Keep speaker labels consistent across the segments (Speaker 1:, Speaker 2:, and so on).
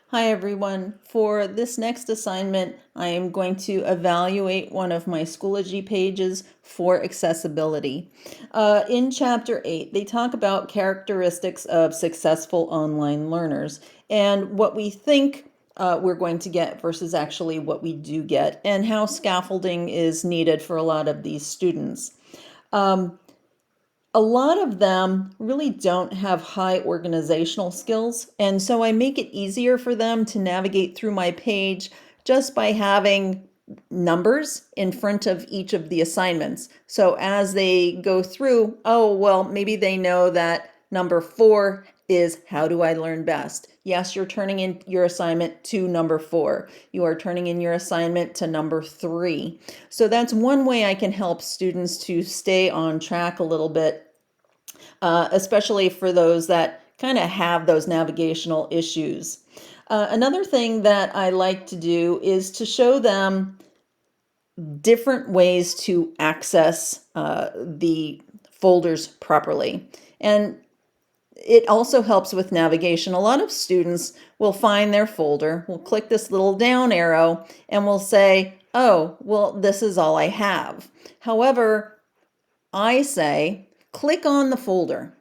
Speaker 1: Hi everyone. For this next assignment, I am going to evaluate one of my Schoology pages for accessibility. In Chapter 8, they talk about characteristics of successful online learners and what we think we're going to get versus actually what we do get, and how scaffolding is needed for a lot of these students. A lot of them really don't have high organizational skills, and so I make it easier for them to navigate through my page just by having numbers in front of each of the assignments. So as they go through, oh, well, maybe they know that number 4 is how do I learn best? Yes, you're turning in your assignment to number 4. You are turning in your assignment to number 3. So that's one way I can help students to stay on track a little bit, especially for those that kind of have those navigational issues. Another thing that I like to do is to show them different ways to access the folders properly. And it also helps with navigation. A lot of students will find their folder, will click this little down arrow, and will say, oh, well, this is all I have. However, I say, click on the folder.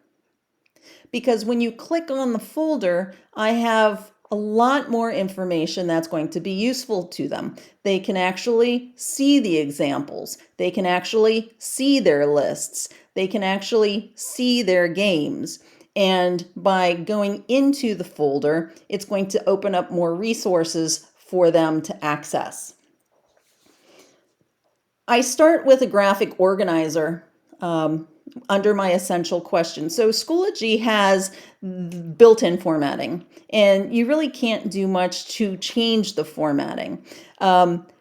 Speaker 1: Because when you click on the folder, I have a lot more information that's going to be useful to them. They can actually see the examples. They can actually see their lists. They can actually see their games. And by going into the folder, it's going to open up more resources for them to access. I start with a graphic organizer under my essential questions. So Schoology has built-in formatting, and you really can't do much to change the formatting.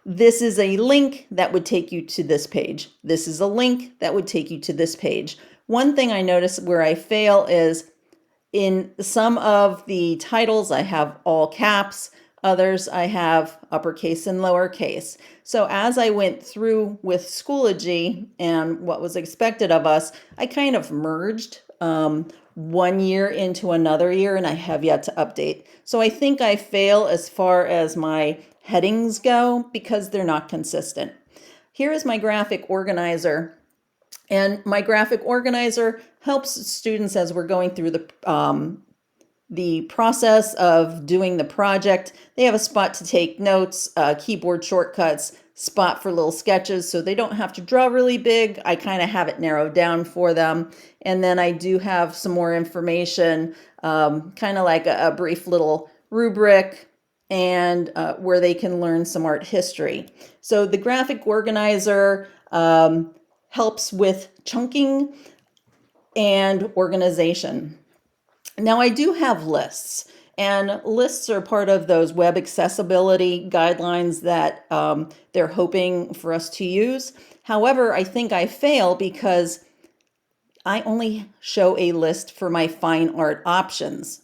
Speaker 1: This is a link that would take you to this page. This is a link that would take you to this page. One thing I notice where I fail is in some of the titles, I have all caps. Others, I have uppercase and lowercase. So as I went through with Schoology and what was expected of us, I kind of merged one year into another year, and I have yet to update. So I think I fail as far as my headings go because they're not consistent. Here is my graphic organizer. And my graphic organizer helps students as we're going through the process of doing the project. They have a spot to take notes, keyboard shortcuts, spot for little sketches, so they don't have to draw really big. I kind of have it narrowed down for them. And then I do have some more information, kind of like a brief little rubric, and where they can learn some art history. So the graphic organizer helps with chunking and organization. Now I do have lists, and lists are part of those web accessibility guidelines that they're hoping for us to use. However, I think I fail because I only show a list for my fine art options.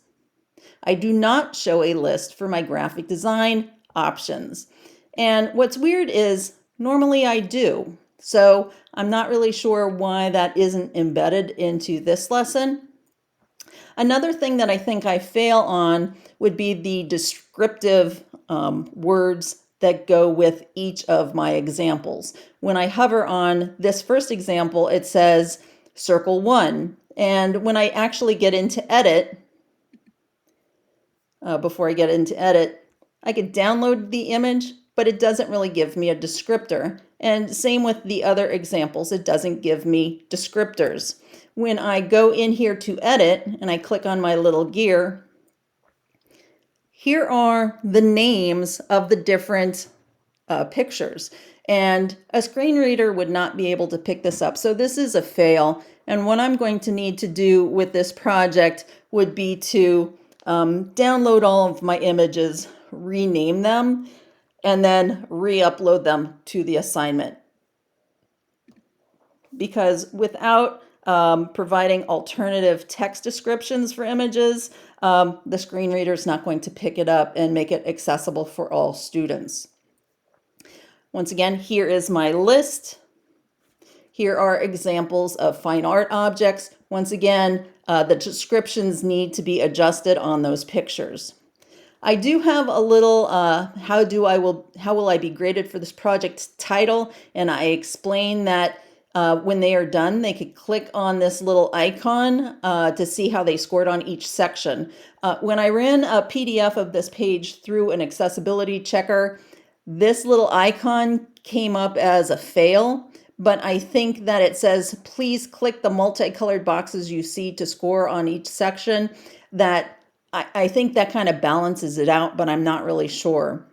Speaker 1: I do not show a list for my graphic design options. And what's weird is normally I do. So I'm not really sure why that isn't embedded into this lesson. Another thing that I think I fail on would be the descriptive words that go with each of my examples. When I hover on this first example, it says circle 1. And when I actually get into edit, before I get into edit, I could download the image, but it doesn't really give me a descriptor. And same with the other examples, it doesn't give me descriptors. When I go in here to edit and I click on my little gear, here are the names of the different pictures. And a screen reader would not be able to pick this up. So this is a fail. And what I'm going to need to do with this project would be to download all of my images, rename them, and then re-upload them to the assignment. Because without providing alternative text descriptions for images, the screen reader is not going to pick it up and make it accessible for all students. Once again, here is my list. Here are examples of fine art objects. Once again, the descriptions need to be adjusted on those pictures. I do have a little how will I be graded for this project title, and I explain that when they are done, they could click on this little icon to see how they scored on each section. When I ran a PDF of this page through an accessibility checker, this little icon came up as a fail, but I think that it says, please click the multicolored boxes you see to score on each section. That I think that kind of balances it out, but I'm not really sure.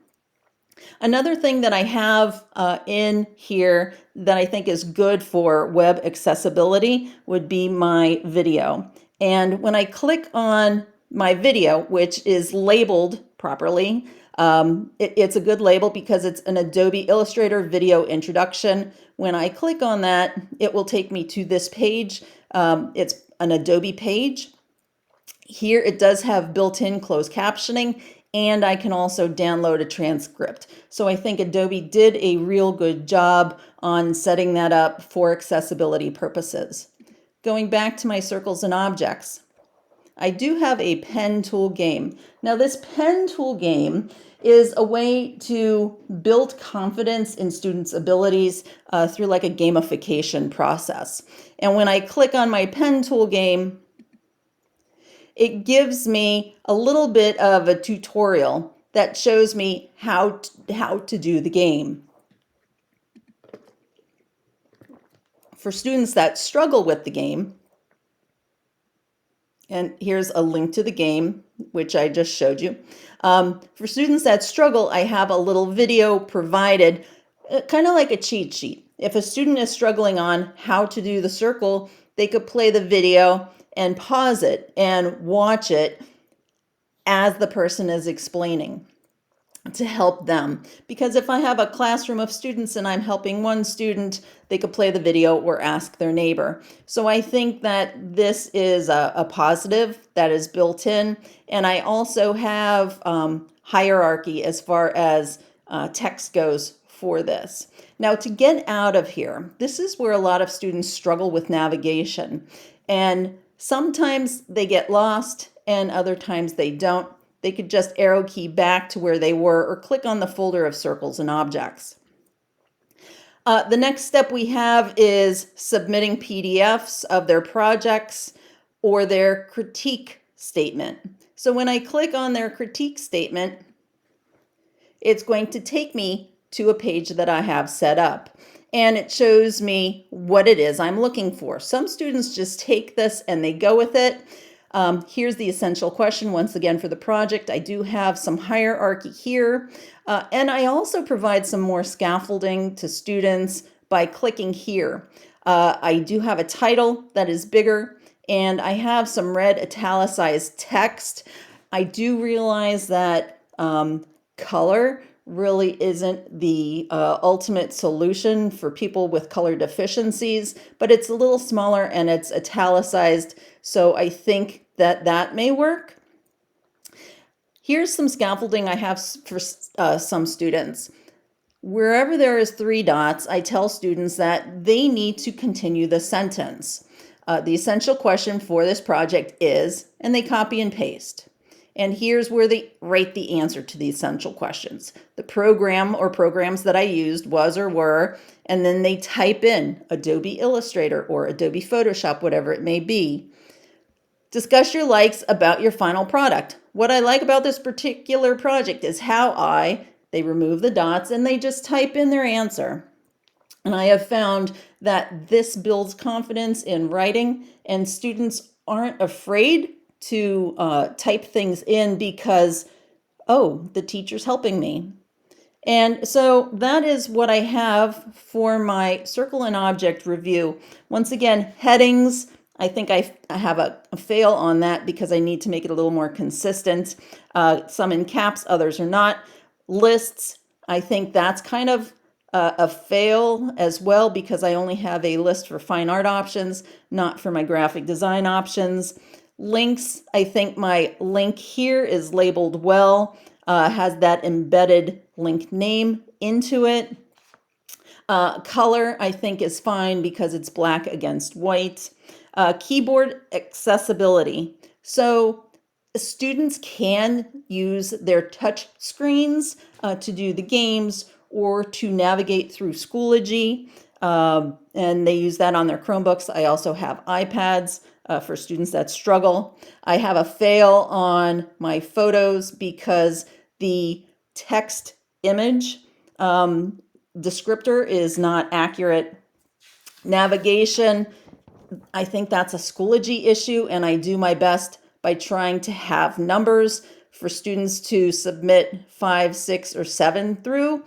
Speaker 1: Another thing that I have in here that I think is good for web accessibility would be my video. And when I click on my video, which is labeled properly, it's a good label because it's an Adobe Illustrator video introduction. When I click on that, it will take me to this page. It's an Adobe page. Here it does have built-in closed captioning, and I can also download a transcript. So I think Adobe did a real good job on setting that up for accessibility purposes. Going back to my circles and objects, I do have a pen tool game. Now this pen tool game is a way to build confidence in students' abilities through like a gamification process. And when I click on my pen tool game, it gives me a little bit of a tutorial that shows me how to do the game. For students that struggle with the game, and here's a link to the game, which I just showed you. For students that struggle, I have a little video provided, kind of like a cheat sheet. If a student is struggling on how to do the circle, they could play the video and pause it and watch it as the person is explaining to help them. Because if I have a classroom of students and I'm helping one student, they could play the video or ask their neighbor. So I think that this is a positive that is built in. And I also have hierarchy as far as text goes for this. Now to get out of here, this is where a lot of students struggle with navigation. And sometimes they get lost and other times they don't. They could just arrow key back to where they were or click on the folder of circles and objects. The next step we have is submitting PDFs of their projects or their critique statement. So when I click on their critique statement, it's going to take me to a page that I have set up. And it shows me what it is I'm looking for. Some students just take this and they go with it. Here's the essential question once again for the project. I do have some hierarchy here, and I also provide some more scaffolding to students by clicking here. I do have a title that is bigger, and I have some red italicized text. I do realize that color really isn't the ultimate solution for people with color deficiencies, but it's a little smaller and it's italicized, so I think that that may work. Here's some scaffolding I have for some students. Wherever there is 3 dots, I tell students that they need to continue the sentence. The essential question for this project is, and they copy and paste. And here's where they write the answer to the essential questions. The program or programs that I used was or were, and then they type in Adobe Illustrator or Adobe Photoshop, whatever it may be. Discuss your likes about your final product. What I like about this particular project is how they remove the dots and they just type in their answer. And I have found that this builds confidence in writing, and students aren't afraid to type things in because, oh, the teacher's helping me. And so that is what I have for my circle and object review. Once again, headings, I think I have a fail on that because I need to make it a little more consistent. Some in caps, others are not. Lists, I think that's kind of a fail as well because I only have a list for fine art options, not for my graphic design options. Links, I think my link here is labeled well, has that embedded link name into it. Color, I think, is fine because it's black against white. Keyboard accessibility. So Students can use their touch screens to do the games or to navigate through Schoology, and they use that on their Chromebooks. I also have iPads for students that struggle. I have a fail on my photos because the text image descriptor is not accurate. Navigation, I think that's a Schoology issue, and I do my best by trying to have numbers for students to submit 5, 6, or 7 through.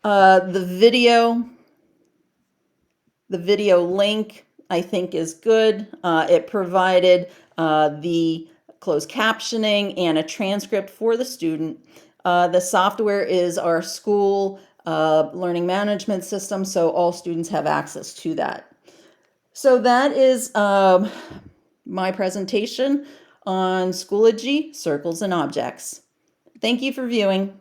Speaker 1: The video link, I think, is good. It provided the closed captioning and a transcript for the student. The software is our school learning management system, so all students have access to that. So that is my presentation on Schoology, Circles and Objects. Thank you for viewing.